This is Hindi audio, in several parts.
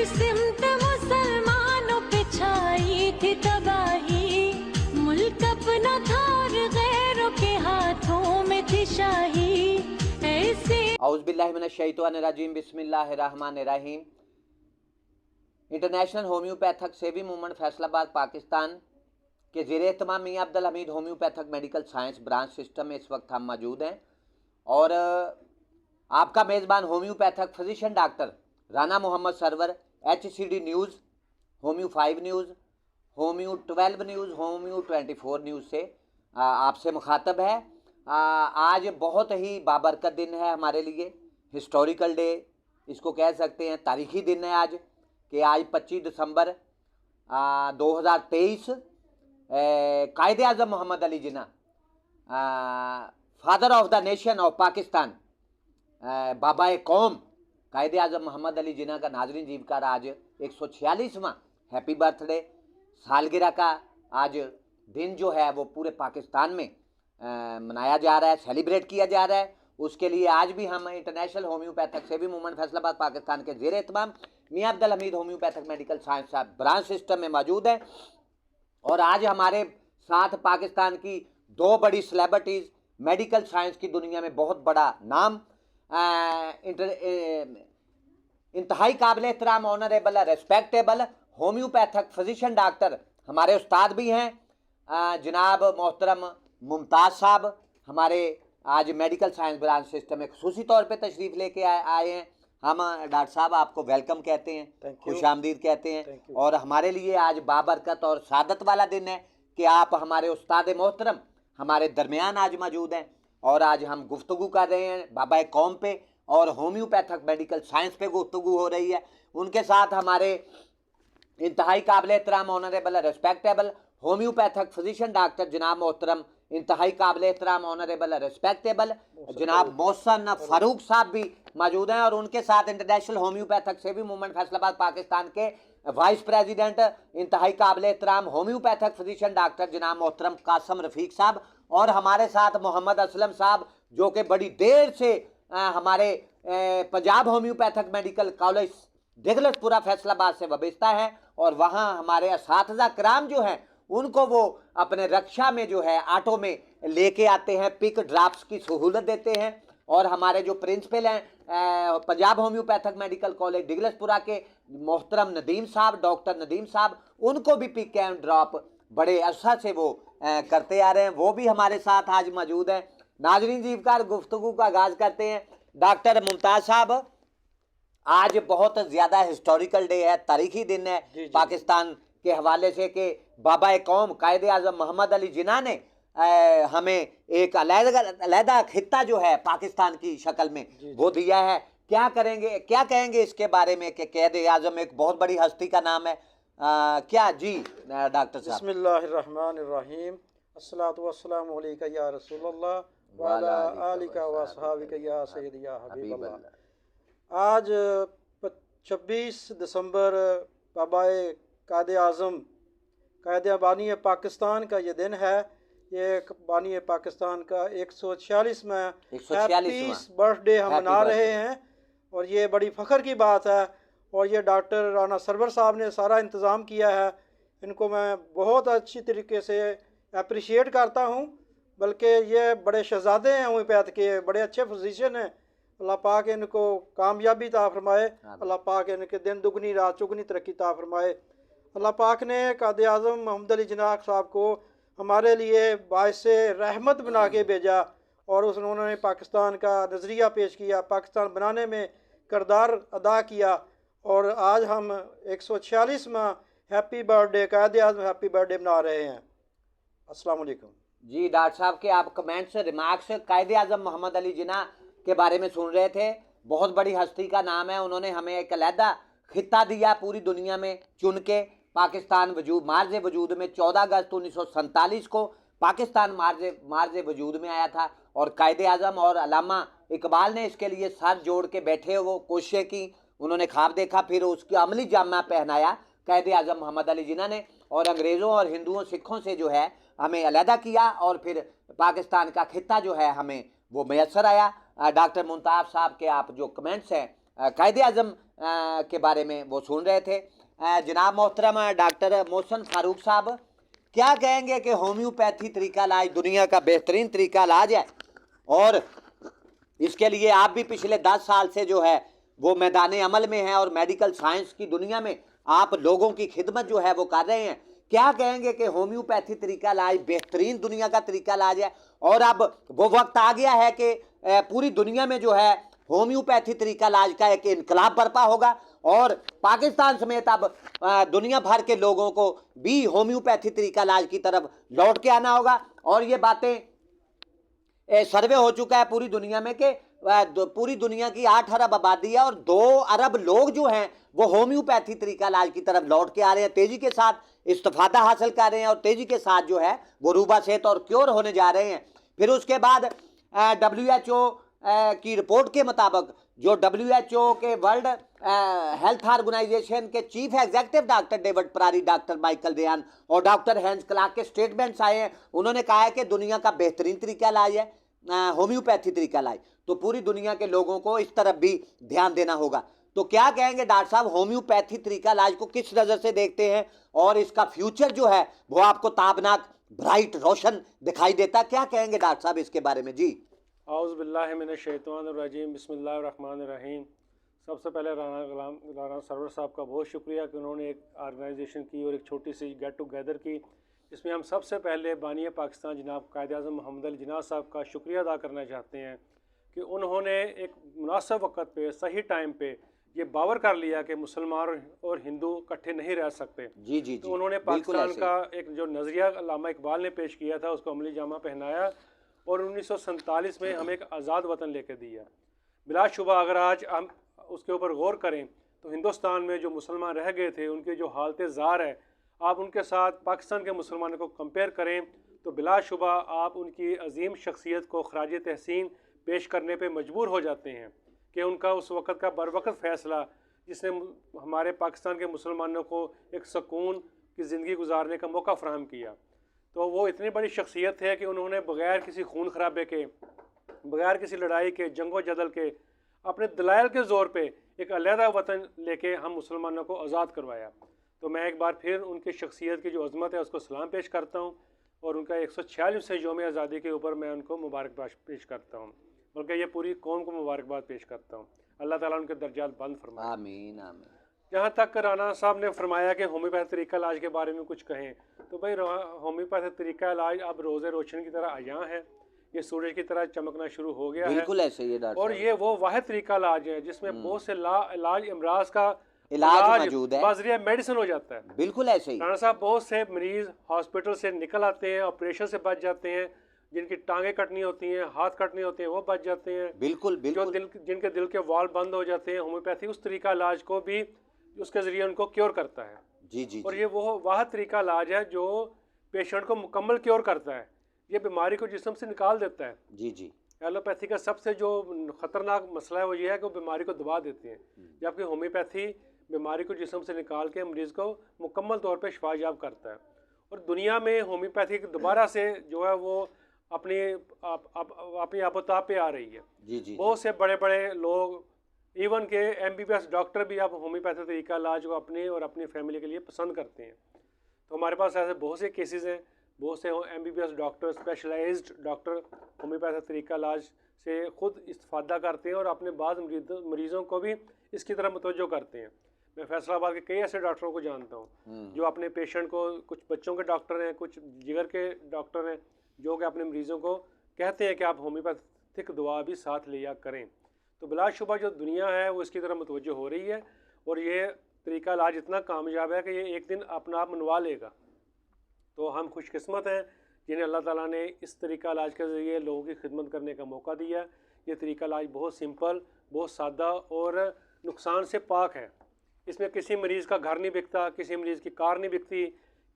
सिमत मुसलमानों पे छाई थी तबाही, मुल्क अपना था और गैरों के हाथों में थी शाही। ऐसे औज़ुबिल्लाहि मिनश्शैतानिर्रजीम, बिस्मिल्लाहिर्रहमानिर्रहीम। इंटरनेशनल होम्योपैथिक सेवी मूवमेंट फैसलाबाद पाकिस्तान के ज़ेर-ए-एहतमाम Mian Abdul Hamid homeopathic medical science branch system में इस वक्त हम मौजूद हैं और आपका मेज़बान homeopathic physician doctor Rana Mohammad Sarwar, HCD news, homeo 5 news, homeo 12 news, homeo 24 news से आपसे मुखातब है। आज बहुत ही बाबरकत दिन है हमारे लिए, हिस्टोरिकल डे इसको कह सकते हैं, तारीखी दिन है आज कि आज 25 दिसंबर 2023 Quaid Azam Mohammad Ali Jinnah, father of the nation of Pakistan, बाबा कौम कायदे आज़म मोहम्मद अली जिन्ना का नाज़रीन जीवकार आज 146वां हैप्पी बर्थडे सालगिरह का आज दिन जो है वो पूरे पाकिस्तान में मनाया जा रहा है, सेलिब्रेट किया जा रहा है। उसके लिए आज भी हम इंटरनेशनल होम्योपैथिक सेवी मूवमेंट फैसलाबाद पाकिस्तान के ज़ेर एहतमाम Mian Abdul Hamid homeopathic medical science branch system में मौजूद हैं और आज हमारे साथ पाकिस्तान की दो बड़ी सेलिब्रिटीज़, मेडिकल साइंस की दुनिया में बहुत बड़ा नाम, इंतहाई काबिल एहतराम, honourable, respectable homeopathic physician doctor हमारे उस्ताद भी हैं, जनाब मोहतरम मुमताज़ साहब हमारे आज मेडिकल साइंस ब्रांच सिस्टम में खुसूसी तौर पे तशरीफ़ लेके आए हैं। हम डॉक्टर साहब आपको वेलकम कहते हैं, खुशामदीद कहते हैं और हमारे लिए आज बाबरकत और सादत वाला दिन है कि आप हमारे उस्ताद मोहतरम हमारे दरमियान आज मौजूद हैं और आज हम गुफ्तगू कर रहे हैं बाबा कौम पे और होम्योपैथिक मेडिकल साइंस पे गुफ्तगू हो रही है। उनके साथ हमारे इंतहाई काबिल एहतराम, honourable, respectable homeopathic physician doctor जनाब मोहतरम, इंतहाई काबिल एहतराम, ऑनरेबल, रेस्पेक्टेबल जनाब मोहसन फारूक साहब भी मौजूद हैं और उनके साथ इंटरनेशनल होम्योपैथिक सेवी मूवमेंट फैसलाबाद पाकिस्तान के वाइस प्रेसिडेंट, इंतहाई काबिल एहतराम होम्योपैथिक फिजिशियन डॉक्टर जनाब मोहतरम कासम रफ़ीक साहब और हमारे साथ मोहम्मद असलम साहब जो कि बड़ी देर से हमारे Punjab homeopathic medical college Digaltpura Faisalabad से वाबस्ता है और वहाँ हमारे असातिज़ा कराम जो हैं उनको वो अपने रक्षा में जो है ऑटो में लेके आते हैं, पिक ड्रॉप्स की सहूलत देते हैं और हमारे जो प्रिंसिपल हैं पंजाब होम्योपैथिक मेडिकल कॉलेज दिगलतपुरा के मोहतरम नदीम साहब, डॉक्टर नदीम साहब, उनको भी पिक एंड ड्रॉप बड़े अरसा से वो करते आ रहे हैं, वो भी हमारे साथ आज मौजूद हैं। नाज़रीन जीवकार, गुफ्तगू का आगाज़ करते हैं। डॉक्टर मुमताज़ साहब, आज बहुत ज़्यादा हिस्टोरिकल डे है, तारीखी दिन है पाकिस्तान के हवाले से कि बाबा कौम कायदे आज़म मोहम्मद अली जिन्ना ने हमें एक अलहदा खित्ता जो है पाकिस्तान की शक्ल में वो दिया है। क्या कहेंगे इसके बारे में कि कायदे आज़म एक बहुत बड़ी हस्ती का नाम है, क्या जी डॉक्टर साहब? बिस्मिल्लाहिर्रहमानिर्रहीम, अस्सलातु वस्सलामु अलैका या रसूलल्लाह व अला आलिका व अस्हाबिका या सय्यदी या हबीबल्लाह। आज 26 दिसंबर बाबा कायदे आज़म, कायदे बानी पाकिस्तान का ये दिन है। ये बानी पाकिस्तान का 146वां हैप्पी बर्थडे हम मना रहे हैं और ये बड़ी फ़ख्र की बात है और ये डॉक्टर राना सरवर साहब ने सारा इंतज़ाम किया है। इनको मैं बहुत अच्छी तरीके से अप्रिशिएट करता हूँ, बल्कि ये बड़े शहज़ादे हैं होम्योपैथ के, बड़े अच्छे फिजिशियन हैं। अल्लाह पाक इनको कामयाबी ता फरमाए, अल्लाह पाक इनके दिन दुगनी रात चुगनी तरक्की ता फरमाए। अल्लाह पाक ने कायदे आज़म मोहम्मद अली जिन्ना साहब को हमारे लिए बाइस रहमत बना के भेजा और उन्होंने पाकिस्तान का नज़रिया पेश किया, पाकिस्तान बनाने में किरदार अदा किया और आज हम 146वां हैप्पी बर्थडे कायदे आज़म हैप्पी बर्थडे मना रहे हैं। अस्सलाम वालेकुम जी। डॉक्टर साहब के आप कमेंट्स, रिमार्क्स कायदे आज़म मोहम्मद अली जिन्ना के बारे में सुन रहे थे। बहुत बड़ी हस्ती का नाम है, उन्होंने हमें एक अलहदा खित्ता दिया पूरी दुनिया में चुन के। पाकिस्तान मार्ज वजूद में 14 अगस्त 1947 को पाकिस्तान मार्ज वजूद में आया था और कायदे आज़म और अल्लामा इकबाल ने इसके लिए सर जोड़ के बैठे वो कोशिशें की, उन्होंने ख्वाब देखा, फिर उसकी अमली जामा पहनाया कायदे आज़म मोहम्मद अली जिन्ना ने और अंग्रेज़ों और हिंदुओं सिखों से जो है हमें अलहदा किया और फिर पाकिस्तान का खित्ता जो है हमें वो मैसर आया। डॉक्टर मुमताज़ साहब के आप जो कमेंट्स हैं कायदे आज़म के बारे में वो सुन रहे थे। जनाब मोहतरम डॉक्टर मोहसिन फारूक साहब, क्या कहेंगे कि होम्योपैथी तरीका इलाज दुनिया का बेहतरीन तरीका इलाज है और इसके लिए आप भी पिछले 10 साल से जो है वो मैदान अमल में हैं और मेडिकल साइंस की दुनिया में आप लोगों की खिदमत जो है वो कर रहे हैं। क्या कहेंगे कि होम्योपैथी तरीका इलाज बेहतरीन दुनिया का तरीका इलाज है और अब वो वक्त आ गया है कि पूरी दुनिया में जो है होम्योपैथी तरीका इलाज का एक इनकलाब बर्पा होगा और पाकिस्तान समेत अब दुनिया भर के लोगों को भी होम्योपैथी तरीका इलाज की तरफ लौट के आना होगा। और ये बातें सर्वे हो चुका है पूरी दुनिया में कि पूरी दुनिया की 8 अरब आबादी है और 2 अरब लोग जो हैं वो होम्योपैथी तरीका इलाज की तरफ लौट के आ रहे हैं, तेजी के साथ इस्तिफादा हासिल कर रहे हैं और तेजी के साथ जो है वो रूबा सेहत और क्योर होने जा रहे हैं। फिर उसके बाद WHO की रिपोर्ट के मुताबिक जो WHO के वर्ल्ड हेल्थ ऑर्गेनाइजेशन के chief executive doctor David Parari, doctor Michael Ryan और डॉक्टर हैंस क्लार्क के स्टेटमेंट्स आए हैं, उन्होंने कहा है कि दुनिया का बेहतरीन तरीका इलाज है होम्योपैथी तरीका इलाज। तो पूरी दुनिया के लोगों को इस तरफ भी ध्यान देना होगा। तो क्या कहेंगे डॉक्टर साहब, होम्योपैथी तरीका इलाज को किस नज़र से देखते हैं और इसका फ्यूचर जो है वो आपको ताबनाक, ब्राइट, रोशन दिखाई देता, क्या कहेंगे डॉक्टर साहब इसके बारे में? जी औज़ु बिल्लाहि मिनश शैतानिर रजीम, बिस्मिल्लाहिर रहमानिर रहीम। सबसे पहले राना सरवर साहब का बहुत शुक्रिया कि उन्होंने एक ऑर्गेनाइजेशन की और एक छोटी सी गेट टुगेदर की, इसमें हम सबसे पहले बानी पाकिस्तान जनाब कायदे आज़म मोहम्मद अली जिन्ना साहब का शुक्रिया अदा करना चाहते हैं कि उन्होंने एक मुनासिब वक्त पे, सही टाइम पे ये बावर कर लिया कि मुसलमान और हिंदू इकट्ठे नहीं रह सकते। जी जी तो उन्होंने पाकिस्तान का एक जो नज़रिया अल्लामा इकबाल ने पेश किया था उसको अमली जामा पहनाया और 1947 में हमें एक आज़ाद वतन लेकर दिया। बिलाशुबा अगर आज हम उसके ऊपर गौर करें तो हिंदुस्तान में जो मुसलमान रह गए थे उनकी जो हालत ज़ार है, आप उनके साथ पाकिस्तान के मुसलमानों को कंपेयर करें तो बिलाशुबा आप उनकी अजीम शख्सियत को खराज तहसीन पेश करने पे मजबूर हो जाते हैं कि उनका उस वक़्त का बर वक़्त फ़ैसला जिसने हमारे पाकिस्तान के मुसलमानों को एक सुकून की ज़िंदगी गुजारने का मौका फ़राहम किया। तो वो इतनी बड़ी शख्सियत है कि उन्होंने बग़ैर किसी खून खराबे के, बग़ैर किसी लड़ाई के, जंगो जदल के, अपने दलाइल के ज़ोर पे एक अलहदा वतन लेके हम मुसलमानों को आज़ाद करवाया। तो मैं एक बार फिर उनकी शख्सियत की जो अज़मत है उसको सलाम पेश करता हूँ और उनका 146वें यौम आज़ादी के ऊपर मैं उनको मुबारकबाद पेश करता हूँ, बल्कि ये पूरी कौम को मुबारकबाद पेश करता हूँ। अल्लाह ताला उनके दर्जात बुलंद फरमाए। आमीन आमीन। जहाँ तक राना साहब ने फरमाया कि होम्योपैथी तरीका इलाज के बारे में कुछ कहें, तो भाई होम्योपैथी तरीका इलाज अब रोज़े रोशन की तरह आया है, ये सूरज की तरह चमकना शुरू हो गया है। बिल्कुल ऐसे ही और ये वो वाहिद तरीका इलाज है जिसमें बहुत से इलाज इमराज का इलाज मौजूद है, बाजरिया मेडिसिन हो जाता है। बिल्कुल ऐसे ही। राना साहब, बहुत से मरीज हॉस्पिटल से निकल आते हैं, ऑपरेशन से बच जाते हैं, जिनकी टांगे कटनी होती हैं, हाथ कटने होते हैं, वो बच जाते हैं। बिल्कुल बिल्कुल। जिनके दिल के वाल्व बंद हो जाते हैं, होम्योपैथी उस तरीका इलाज को भी उसके ज़रिए उनको क्योर करता है। जी जी। और ये वो वाहिद तरीका इलाज है जो पेशेंट को मुकम्मल क्योर करता है, ये बीमारी को जिस्म से निकाल देता है। जी जी। एलोपैथी का सबसे जो ख़तरनाक मसला है वो ये है कि वो बीमारी को दबा देते हैं, जबकि होम्योपैथी बीमारी को जिस्म से निकाल के मरीज़ को मुकम्मल तौर पे शिफायाब करता है। और दुनिया में होम्योपैथी दोबारा से जो है वो अपनी आबोताब पे आ रही है। जी जी। बहुत से बड़े बड़े लोग, इवन के MBBS डॉक्टर भी अब होम्योपैथी तरीका इलाज को अपने और अपनी फैमिली के लिए पसंद करते हैं। तो हमारे पास ऐसे बहुत से केसेस हैं, बहुत से MBBS doctor, specialised doctor homeopathy तरीका इलाज से ख़ुद इस्तिफ़ादा करते हैं और अपने बाद मरीज़ों को भी इसकी तरफ मुतवज्जो करते हैं। मैं फैसलाबाद के कई ऐसे डॉक्टरों को जानता हूँ जो अपने पेशेंट को, कुछ बच्चों के डॉक्टर हैं, कुछ जिगर के डॉक्टर हैं, जो कि अपने मरीज़ों को कहते हैं कि आप होम्योपैथिक दवा भी साथ लिया करें। तो बिलाशुबा जो दुनिया है वो इसकी तरफ मुतवज्जो हो रही है और ये तरीका इलाज इतना कामयाब है कि ये एक दिन अपना आप मनवा लेगा। तो हम खुशकिस्मत हैं जिन्हें अल्लाह ताला ने इस तरीका इलाज के ज़रिए लोगों की खिदमत करने का मौका दिया। ये तरीका इलाज बहुत सिंपल, बहुत सादा और नुकसान से पाक है। इसमें किसी मरीज़ का घर नहीं बिकता, किसी मरीज़ की कार नहीं बिकती,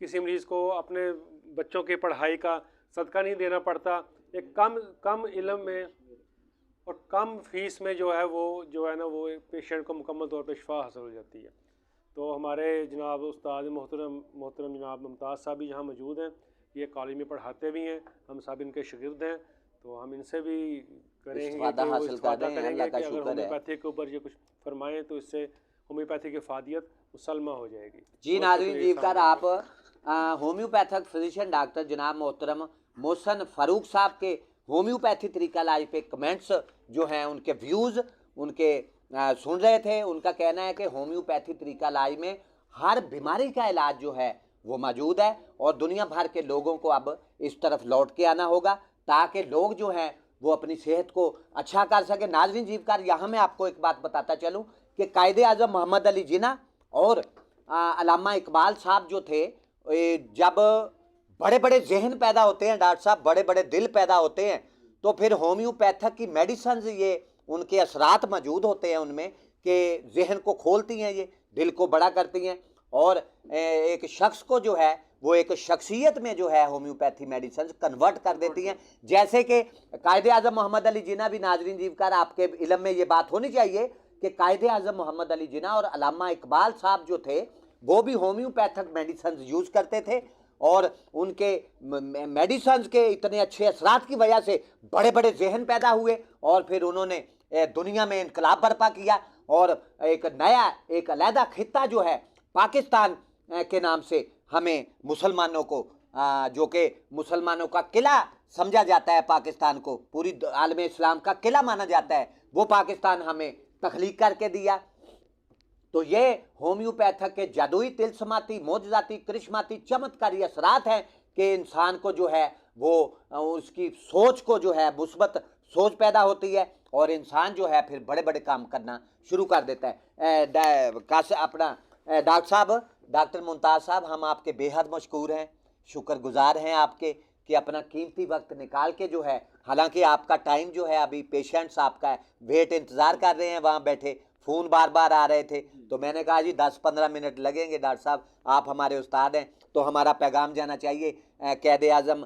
किसी मरीज़ को अपने बच्चों की पढ़ाई का सदका नहीं देना पड़ता। एक कम इल्म में और कम फीस में जो है ना वो पेशेंट को मुकम्मल तौर पर शिफा हासिल हो जाती है। तो हमारे जनाब उस्ताद मोहतरम जनाब मुमताज़ साहब भी यहाँ मौजूद हैं, ये कॉलेज में पढ़ाते भी हैं, हम सब इनके शागिर्द हैं। तो हम इनसे भी करेंगे कि अगर होम्योपैथी के ऊपर ये कुछ फरमाएं तो इससे होम्योपैथी की फ़ादियत मुसलमा हो जाएगी। जी नाज़रीन, जीवकर आप होम्योपैथिक फिजिशियन डॉक्टर जनाब मोहतरम मोहसन फ़ारूक साहब के होम्योपैथी तरीका इलाज पे कमेंट्स जो हैं, उनके व्यूज़ उनके सुन रहे थे। उनका कहना है कि होम्योपैथी तरीका इलाज में हर बीमारी का इलाज जो है वो मौजूद है और दुनिया भर के लोगों को अब इस तरफ लौट के आना होगा ताकि लोग जो हैं वो अपनी सेहत को अच्छा कर सके। नाज़रीन जीवकार, यहाँ मैं आपको एक बात बताता चलूँ कि कायदे आज़म मोहम्मद अली जिन्ना और अल्लामा इकबाल साहब जो थे, जब बड़े बड़े जहन पैदा होते हैं डॉक्टर साहब, बड़े बड़े दिल पैदा होते हैं, तो फिर होम्योपैथिक की मेडिसिन ये उनके असरात मौजूद होते हैं उनमें कि जहन को खोलती हैं, ये दिल को बड़ा करती हैं और एक शख्स को जो है वो एक शख्सियत में जो है होम्योपैथी मेडिसिन कन्वर्ट कर देती हैं। जैसे कि कायदे आज़म मोहम्मद अली जिन्ना भी, नाजरीन जीवकार आपके इल्म में ये बात होनी चाहिए कि कायदे आज़म मोहम्मद अली जिन्ना और अल्लामा इकबाल साहब जो थे वो भी होम्योपैथिक मेडिसिन यूज़ करते थे और उनके मेडिसिन के इतने अच्छे असरात की वजह से बड़े बड़े जहन पैदा हुए और फिर उन्होंने दुनिया में इनकलाब बर्पा किया और एक नया एक अलहदा खित्ता जो है पाकिस्तान के नाम से हमें मुसलमानों को, जो कि मुसलमानों का किला समझा जाता है, पाकिस्तान को पूरी आलम इस्लाम का किला माना जाता है, वो पाकिस्तान हमें तख्लीक करके दिया। तो ये होम्योपैथिक के जादुई, तिलस्माती, मोजज़ाती, करिश्माती, चमत्कारी असरात हैं कि इंसान को जो है वो उसकी सोच को जो है मुस्बत सोच पैदा होती है और इंसान जो है फिर बड़े बड़े काम करना शुरू कर देता है। अपना डॉक्टर साहब, डॉक्टर मुमताज़ साहब, हम आपके बेहद मशकूर हैं, शुक्रगुजार हैं आपके कि अपना कीमती वक्त निकाल के जो है, हालांकि आपका टाइम जो है अभी पेशेंट्स आपका है वेट इंतज़ार कर रहे हैं वहाँ बैठे, फ़ोन बार बार आ रहे थे, तो मैंने कहा जी 10-15 मिनट लगेंगे डॉक्टर साहब, आप हमारे उस्ताद हैं तो हमारा पैगाम जाना चाहिए कायदे आज़म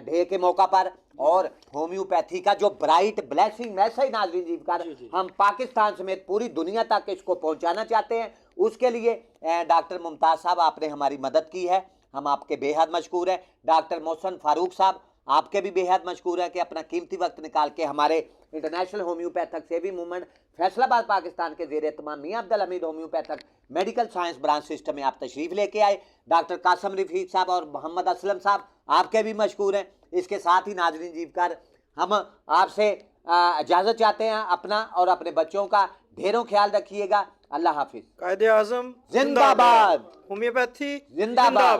डे के मौका पर। और होम्योपैथी का जो ब्राइट ब्लेसिंग मैसेज नाज़रीन जीवकार हम पाकिस्तान समेत पूरी दुनिया तक इसको पहुंचाना चाहते हैं, उसके लिए डॉक्टर मुमताज़ साहब आपने हमारी मदद की है, हम आपके बेहद मशकूर हैं। डॉक्टर मोहसन फ़ारूक साहब आपके भी बेहद मशकूर हैं कि अपना कीमती वक्त निकाल के हमारे international homeopathic saving movement Faisalabad Pakistan के ज़ेर एहतमाम Mian Abdul Hamid homeopathic medical science branch system में आप तशरीफ़ लेके आए। डॉक्टर कासम रफ़ीक साहब और मोहम्मद असलम साहब आपके भी मशकूर हैं। इसके साथ ही नाज़रीन जीवकार हम आपसे इजाज़त चाहते हैं, अपना और अपने बच्चों का ढेरों ख्याल रखिएगा। अल्लाह हाफिज़। कायदे आज़म जिंदाबाद, होम्योपैथी जिंदाबाद।